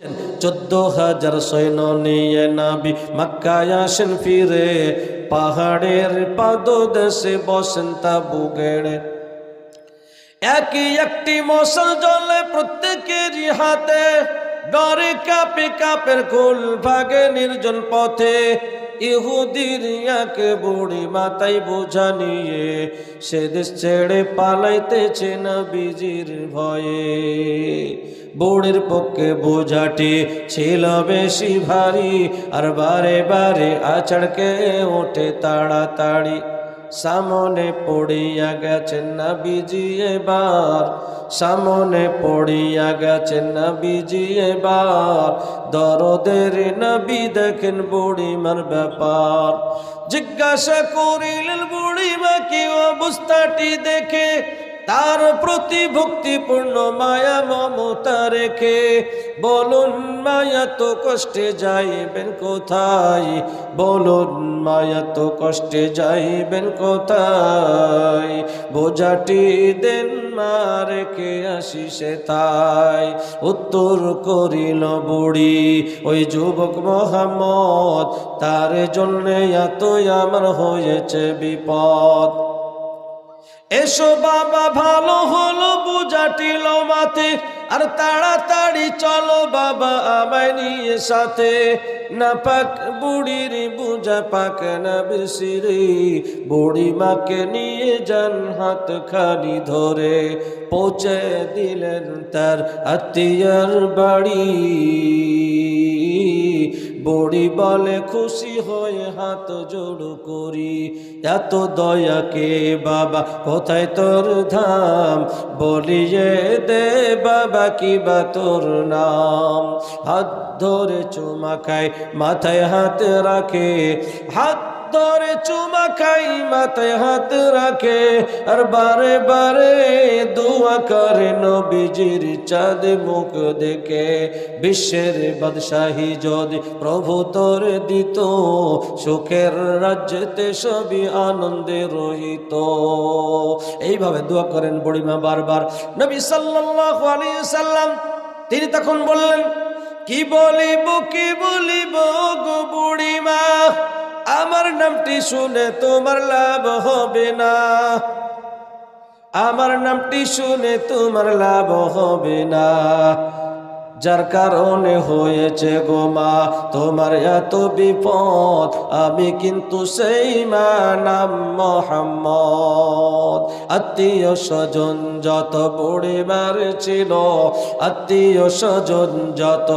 14,000 সৈন্য নিয়ে নবী মক্কায় আসেন ফিরে, পাহাড়ের পাদদেশে বসেন তাঁবু গেড়ে। একটি মশাল জ্বলে প্রত্যেকেরই হাতে, ডরে কাঁপে কাপের কুল ভাগে নির্জন পথে। ইহুদির এক বুড়ি মাথায় বোঝা নিয়ে সে দেশ ছেড়ে পালাইতেছে নবীজির ভয়ে। বুড়ির পক্ষে বোঝাটি ছিল বেশি ভারী, আর বারে বারে আছড়কে ওঠে তাড়াতাড়ি। সামনে পড়িয়া গেছেন নবীজি এবার, সামনে পড়িয়া গেছেন নবীজি এবার। দরদের নবী দেখেন বুড়িমার ব্যাপার, জিজ্ঞাসা করিলেন বুড়িমা কি অবস্থাটি দেখে, তার প্রতি ভক্তিপূর্ণ মায়া মমতা রেখে। বলুন মায়া তো কষ্টে যাইবেন কোথায়, বলুন মায়া তো কষ্টে যাইবেন কোথায়। বোঝাটি দেন মা রেখে আসি সে তাই। উত্তর করিল বুড়ি ওই যুবক মোহাম্মদ, তার জন্যে এতই আমার হয়েছে বিপদ। এসো বাবা ভালো হলো বুঝাটিল মাতে, আর তাড়াতাড়ি চলো বাবা আমায় নিয়ে সাথে। না পাক বুড়ির বুঝা পাক না বিসিরি, বুড়ি মাকে নিয়ে যান হাত খানি ধরে। পৌঁছে দিলেন তার আত্মীয়ার বাড়ি, বুড়ি বলে খুশি হয়ে হাত জোড় করি। এত দয়াকে বাবা কোথায় তোর ধাম, বলিয়ে দে বাবা কি বা তোর নাম। হাত ধরে চুমা খায় মাথায় হাত রাখে, হাত ধরে চুমা খাই মাথায় হাত রাখে। আর বারে বারে দোয়া করে নবীজির চাঁদ মুখ দেখে। বিশ্বের বাদশাহী যদি প্রভু তোর দিত, সুখের রাজ্যেতে সবই আনন্দে রহিত। এইভাবে দোয়া করেন বুড়িমা বারবার। নবী সাল্লাল্লাহু আলাইহি সাল্লাম তিনি তখন বললেন, কি বলিব গো বুড়িমা, আমার নামটি শুনে তোমার লাভ হবে না, আমার নামটি শুনে তোমার লাভ হবে না। যার কারণে হয়েছে গো মা তোমার এত বিপদ, আমি কিন্তু সেই মা নাম মোহাম্মদ। আত্মীয় স্বজন যত বুড়িমার ছিল, আত্মীয় স্বজন যত